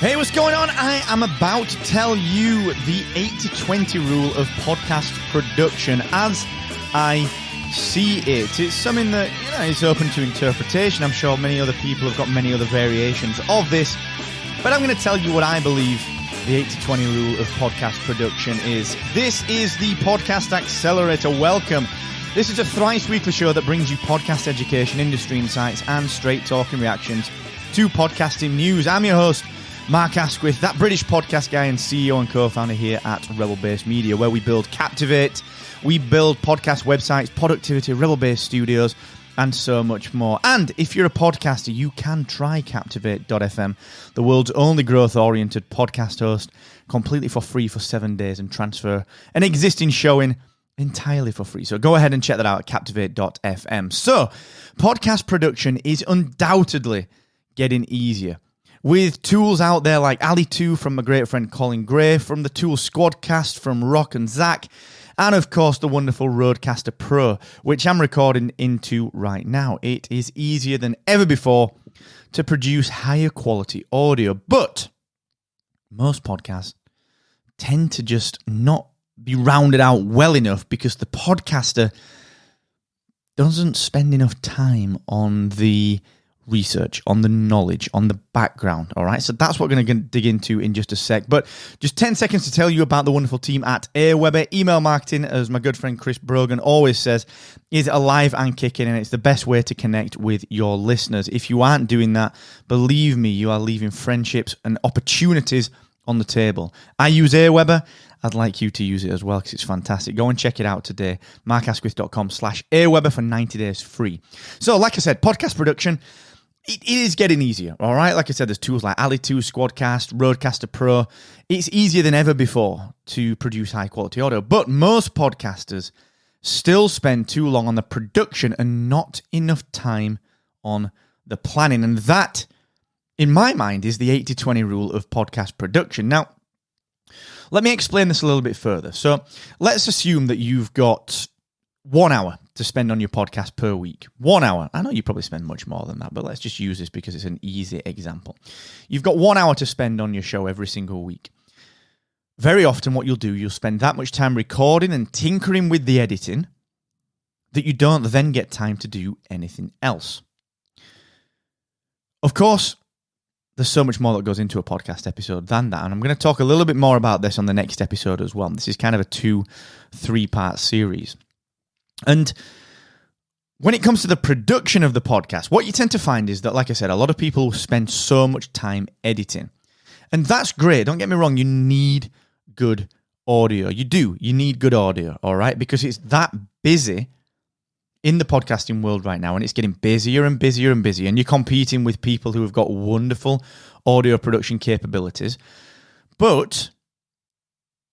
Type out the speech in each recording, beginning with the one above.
Hey, what's going on? I am about to tell you the 80-20 rule of podcast production as I see it. It's something that, is open to interpretation. I'm sure many other people have got many other variations of this, but I'm going to tell you what I believe the 80-20 rule of podcast production is. This is the Podcast Accelerator. Welcome. This is a thrice-weekly show that brings you podcast education, industry insights, and straight-talking reactions to podcasting news. I'm your host, Mark Asquith, that British podcast guy and CEO and co-founder here at Rebel Base Media, where we build Captivate, we build podcast websites, productivity, Rebel Base Studios, and so much more. And if you're a podcaster, you can try Captivate.fm, the world's only growth-oriented podcast host, completely for free for 7 days and transfer an existing show in entirely for free. So go ahead and check that out at Captivate.fm. So, podcast production is undoubtedly getting easier, with tools out there like Alitu from my great friend Colin Gray, from the tool SquadCast from Rock and Zach, and of course the wonderful RODECaster Pro, which I'm recording into right now. It is easier than ever before to produce higher quality audio, but most podcasts tend to just not be rounded out well enough because the podcaster doesn't spend enough time on the research, on the knowledge, on the background, all right? So that's what we're going to dig into in just a sec. But just 10 seconds to tell you about the wonderful team at AWeber. Email marketing, as my good friend Chris Brogan always says, is alive and kicking, and it's the best way to connect with your listeners. If you aren't doing that, believe me, you are leaving friendships and opportunities on the table. I use AWeber. I'd like you to use it as well because it's fantastic. Go and check it out today. markasquith.com/AWeber for 90 days free. So like I said, podcast production, it is getting easier, all right? Like I said, there's tools like Alitu, SquadCast, RODECaster Pro. It's easier than ever before to produce high-quality audio, but most podcasters still spend too long on the production and not enough time on the planning. And that, in my mind, is the 80-20 rule of podcast production. Now, let me explain this a little bit further. So let's assume that you've got 1 hour to spend on your podcast per week. 1 hour. I know you probably spend much more than that, but let's just use this because it's an easy example. You've got 1 hour to spend on your show every single week. Very often what you'll do, you'll spend that much time recording and tinkering with the editing that you don't then get time to do anything else. Of course, there's so much more that goes into a podcast episode than that, and I'm going to talk a little bit more about this on the next episode as well. This is kind of a 2-3-part series. And when it comes to the production of the podcast, what you tend to find is that, like I said, a lot of people spend so much time editing. And that's great. Don't get me wrong. You need good audio. You do. You need good audio, all right? Because it's that busy in the podcasting world right now, and it's getting busier and busier and busier, and you're competing with people who have got wonderful audio production capabilities. But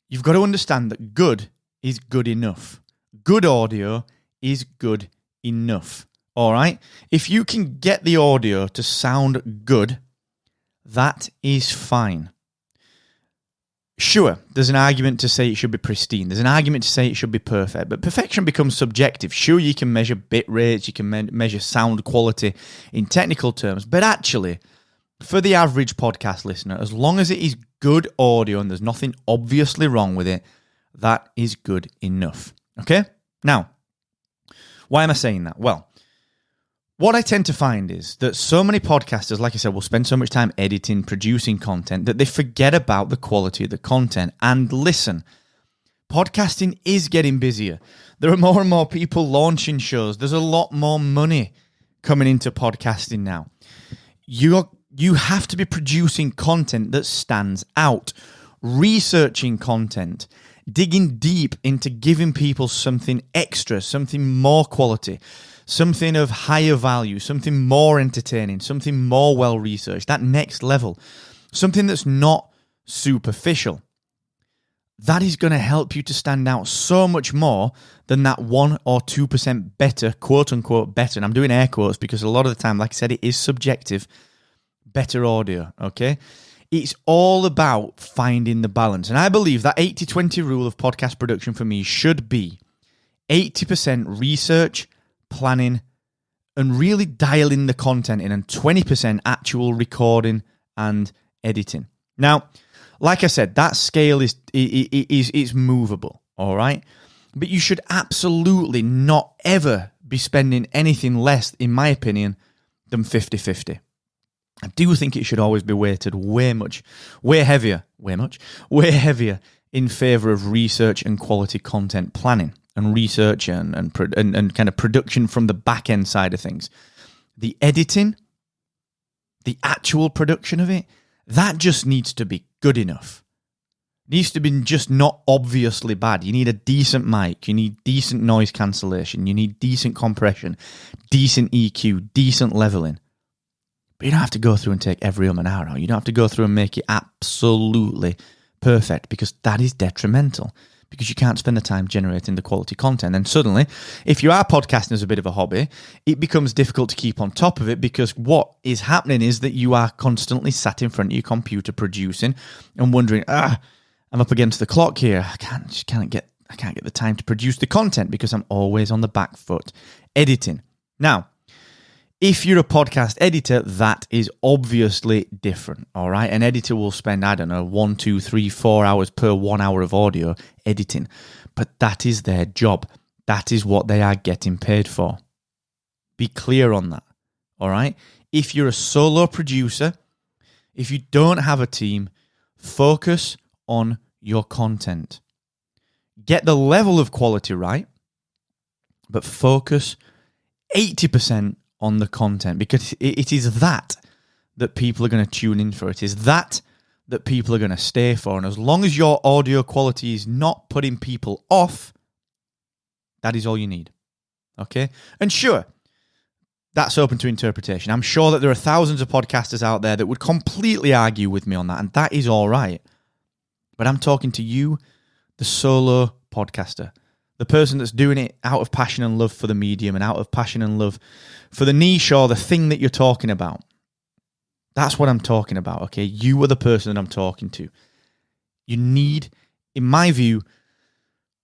you've got to understand that good is good enough. Good audio is good enough, all right? If you can get the audio to sound good, that is fine. Sure, there's an argument to say it should be pristine. There's an argument to say it should be perfect, but perfection becomes subjective. Sure, you can measure bit rates, you can measure sound quality in technical terms, but actually, for the average podcast listener, as long as it is good audio and there's nothing obviously wrong with it, that is good enough. Okay? Now, why am I saying that? Well, what I tend to find is that so many podcasters, like I said, will spend so much time editing, producing content that they forget about the quality of the content. And listen, podcasting is getting busier. There are more and more people launching shows. There's a lot more money coming into podcasting now. You have to be producing content that stands out, researching content, digging deep into giving people something extra, something more quality, something of higher value, something more entertaining, something more well-researched, that next level, something that's not superficial. That is going to help you to stand out so much more than that 1 or 2% better, quote-unquote better, and I'm doing air quotes because a lot of the time, like I said, it is subjective, better audio, okay? It's all about finding the balance. And I believe that 80-20 rule of podcast production for me should be 80% research, planning, and really dialing the content in, and 20% actual recording and editing. Now, like I said, that scale is movable, all right? But you should absolutely not ever be spending anything less, in my opinion, than 50-50. I do think it should always be weighted way heavier in favor of research and quality content planning and research and kind of production from the back end side of things. The editing, the actual production of it, that just needs to be good enough. It needs to be just not obviously bad. You need a decent mic. You need decent noise cancellation. You need decent compression, decent EQ, decent leveling. But you don't have to go through and take every and out. You don't have to go through and make it absolutely perfect, because that is detrimental, because you can't spend the time generating the quality content. And suddenly, if you are podcasting as a bit of a hobby, it becomes difficult to keep on top of it, because what is happening is that you are constantly sat in front of your computer producing and wondering, I'm up against the clock here. I can't get the time to produce the content because I'm always on the back foot editing. Now, if you're a podcast editor, that is obviously different, all right? An editor will spend, 1, 2, 3, 4 hours per 1 hour of audio editing, but that is their job. That is what they are getting paid for. Be clear on that, all right? If you're a solo producer, if you don't have a team, focus on your content. Get the level of quality right, but focus 80% on the content, because it is that people are going to tune in for. It is that people are going to stay for. And as long as your audio quality is not putting people off, that is all you need. Okay? And sure, that's open to interpretation. I'm sure that there are thousands of podcasters out there that would completely argue with me on that, and that is all right. But I'm talking to you, the solo podcaster, the person that's doing it out of passion and love for the medium and out of passion and love for the niche or the thing that you're talking about. That's what I'm talking about, okay? You are the person that I'm talking to. You need, in my view,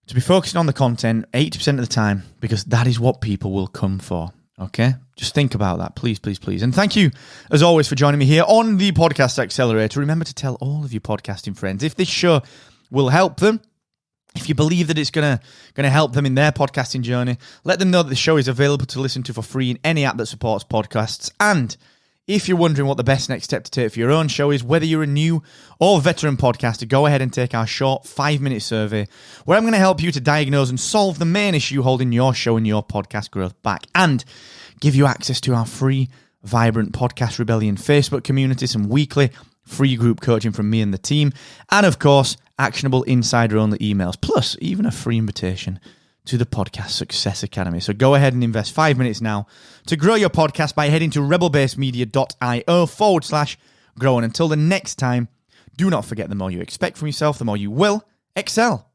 to be focusing on the content 80% of the time, because that is what people will come for, okay? Just think about that, please, please, please. And thank you, as always, for joining me here on the Podcast Accelerator. Remember to tell all of your podcasting friends if this show will help them. If you believe that it's going to help them in their podcasting journey, let them know that the show is available to listen to for free in any app that supports podcasts. And if you're wondering what the best next step to take for your own show is, whether you're a new or veteran podcaster, go ahead and take our short 5-minute survey, where I'm going to help you to diagnose and solve the main issue holding your show and your podcast growth back, and give you access to our free, vibrant Podcast Rebellion Facebook community, some weekly free group coaching from me and the team, and of course, actionable insider-only emails, plus even a free invitation to the Podcast Success Academy. So go ahead and invest 5 minutes now to grow your podcast by heading to rebelbasemedia.io/grow. And until the next time, do not forget, the more you expect from yourself, the more you will excel.